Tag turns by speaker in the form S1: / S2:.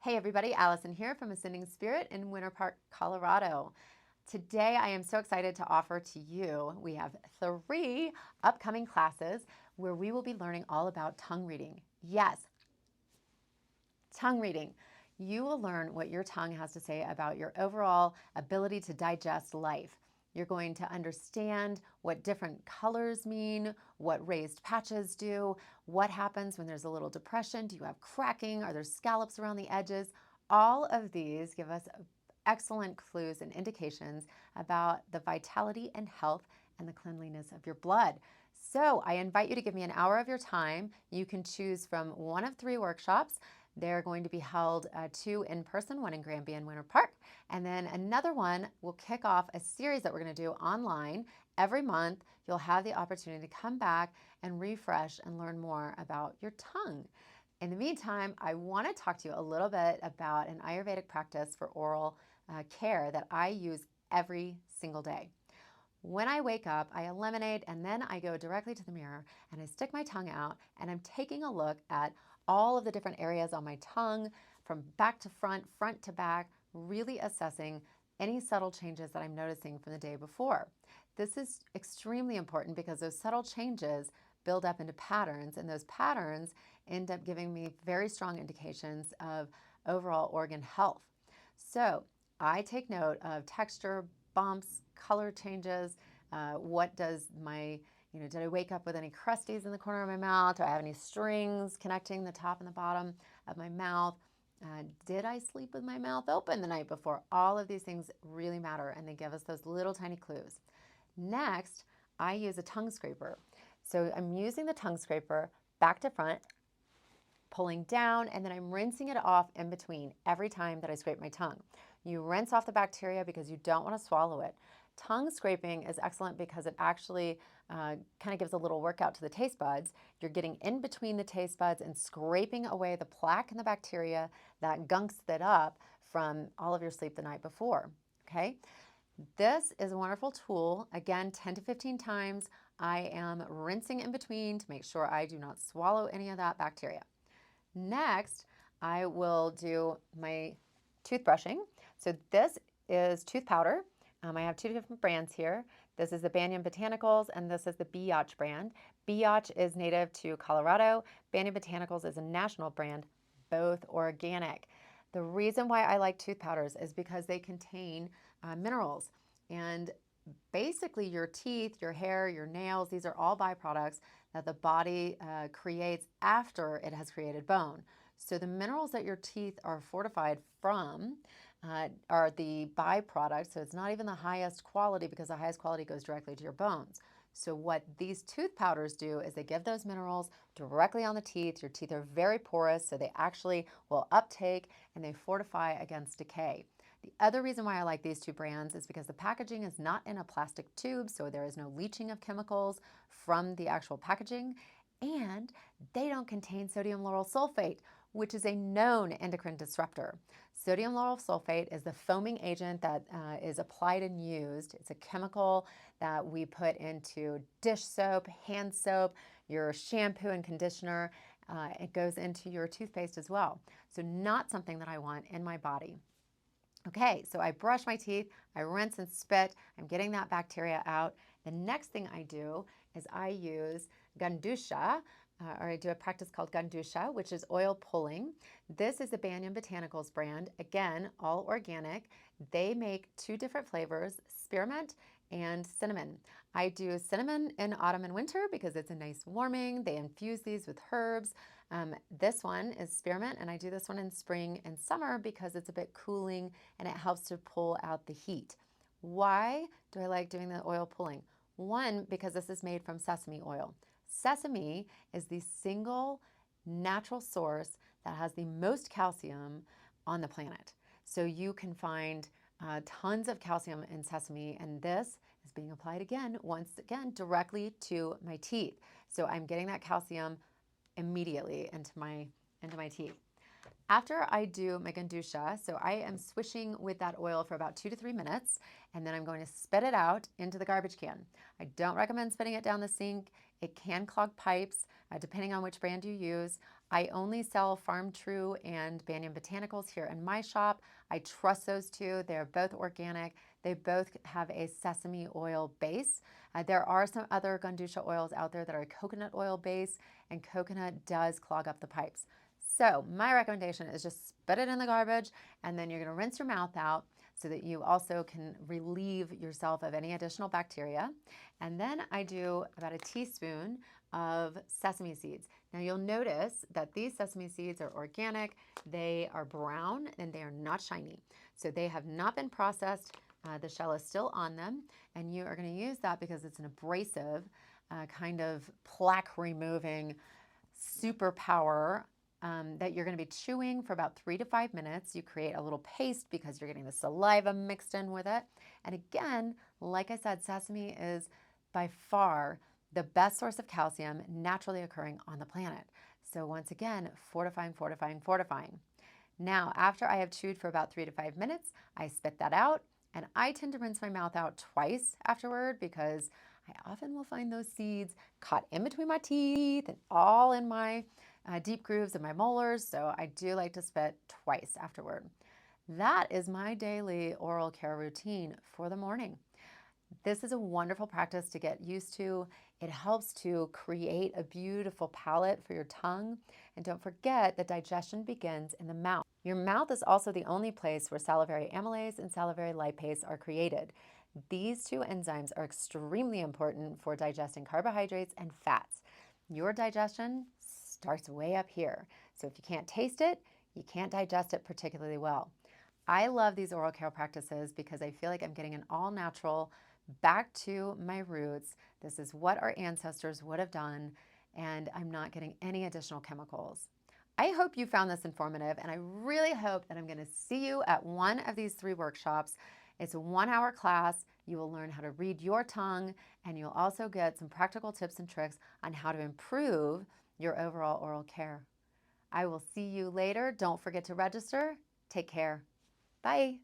S1: Hey everybody, Allison here from Ascending Spirit in Winter Park, Colorado. Today I am so excited to offer to you, we have 3 upcoming classes where we will be learning all about tongue reading. Yes, tongue reading. You will learn what your tongue has to say about your overall ability to digest life. You're going to understand what different colors mean, what raised patches do, what happens when there's a little depression. Do you have cracking? Are there scallops around the edges? All of these give us excellent clues and indications about the vitality and health and the cleanliness of your blood. So I invite you to give me an hour of your time. You can choose from one of 3 workshops. They're going to be held 2 in person, one in Granby and Winter Park. And then another one will kick off a series that we're going to do online. Every month, you'll have the opportunity to come back and refresh and learn more about your tongue. In the meantime, I want to talk to you a little bit about an Ayurvedic practice for oral care that I use every single day. When I wake up, I eliminate and then I go directly to the mirror and I stick my tongue out and I'm taking a look at all of the different areas on my tongue from back to front, front to back, really assessing any subtle changes that I'm noticing from the day before. This is extremely important because those subtle changes build up into patterns, and those patterns end up giving me very strong indications of overall organ health. So I take note of texture, bumps, color changes. What does my, did I wake up with any crusties in the corner of my mouth? Do I have any strings connecting the top and the bottom of my mouth? Did I sleep with my mouth open the night before? All of these things really matter, and they give us those little tiny clues. Next, I use a tongue scraper. So I'm using the tongue scraper back to front, pulling down, and then I'm rinsing it off in between every time that I scrape my tongue. You rinse off the bacteria because you don't want to swallow it. Tongue scraping is excellent because it actually kind of gives a little workout to the taste buds. You're getting in between the taste buds and scraping away the plaque and the bacteria that gunks it up from all of your sleep the night before. Okay? This is a wonderful tool. Again, 10 to 15 times. I am rinsing in between to make sure I do not swallow any of that bacteria. Next, I will do my toothbrushing. So this is tooth powder. I have 2 different brands here. This is the Banyan Botanicals and this is the Biatch brand. Biatch is native to Colorado. Banyan Botanicals is a national brand, both organic. The reason why I like tooth powders is because they contain minerals, and basically your teeth, your hair, your nails, these are all byproducts that the body creates after it has created bone. So the minerals that your teeth are fortified from are the byproducts. So it's not even the highest quality because the highest quality goes directly to your bones. So what these tooth powders do is they give those minerals directly on the teeth. Your teeth are very porous, so they actually will uptake and they fortify against decay. The other reason why I like these 2 brands is because the packaging is not in a plastic tube, so there is no leaching of chemicals from the actual packaging, and they don't contain sodium lauryl sulfate, which is a known endocrine disruptor. Sodium lauryl sulfate is the foaming agent that is applied and used. It's a chemical that we put into dish soap, hand soap, your shampoo and conditioner. It goes into your toothpaste as well. So not something that I want in my body. Okay, so I brush my teeth, I rinse and spit, I'm getting that bacteria out. The next thing I do is I use Gandusha, or I do a practice called Gandusha, which is oil pulling. This is the Banyan Botanicals brand. Again, all organic. They make 2 different flavors, spearmint and cinnamon. I do cinnamon in autumn and winter because it's a nice warming. They infuse these with herbs. This one is spearmint, and I do this one in spring and summer because it's a bit cooling and it helps to pull out the heat. Why do I like doing the oil pulling? One, because this is made from sesame oil. Sesame is the single natural source that has the most calcium on the planet. So you can find tons of calcium in sesame, and this is being applied again, once again, directly to my teeth. So I'm getting that calcium immediately into my teeth. After I do my Gandusha, so I am swishing with that oil for about 2 to 3 minutes, and then I'm going to spit it out into the garbage can. I don't recommend spitting it down the sink. It can clog pipes, depending on which brand you use. I only sell Farm True and Banyan Botanicals here in my shop. I trust those two. They're both organic. They both have a sesame oil base. There are some other Gandusha oils out there that are coconut oil base, and coconut does clog up the pipes. So my recommendation is just spit it in the garbage, and then you're gonna rinse your mouth out so that you also can relieve yourself of any additional bacteria. And then I do about a teaspoon of sesame seeds. Now you'll notice that these sesame seeds are organic, they are brown, and they are not shiny. So they have not been processed. The shell is still on them, and you are going to use that because it's an abrasive, kind of plaque removing superpower that you're going to be chewing for about 3 to 5 minutes. You create a little paste because you're getting the saliva mixed in with it. And again, like I said, sesame is by far the best source of calcium naturally occurring on the planet. So once again, fortifying, fortifying, fortifying. Now, after I have chewed for about 3 to 5 minutes, I spit that out, and I tend to rinse my mouth out twice afterward because I often will find those seeds caught in between my teeth and all in my deep grooves of my molars. So I do like to spit twice afterward. That is my daily oral care routine for the morning. This is a wonderful practice to get used to. It helps to create a beautiful palate for your tongue. And don't forget that digestion begins in the mouth. Your mouth is also the only place where salivary amylase and salivary lipase are created. These two enzymes are extremely important for digesting carbohydrates and fats. Your digestion starts way up here. So if you can't taste it, you can't digest it particularly well. I love these oral care practices because I feel like I'm getting an all natural back to my roots. This is what our ancestors would have done, and I'm not getting any additional chemicals. I hope you found this informative, and I really hope that I'm going to see you at one of these 3 workshops. It's a 1-hour class. You will learn how to read your tongue, and you'll also get some practical tips and tricks on how to improve your overall oral care. I will see you later. Don't forget to register. Take care. Bye.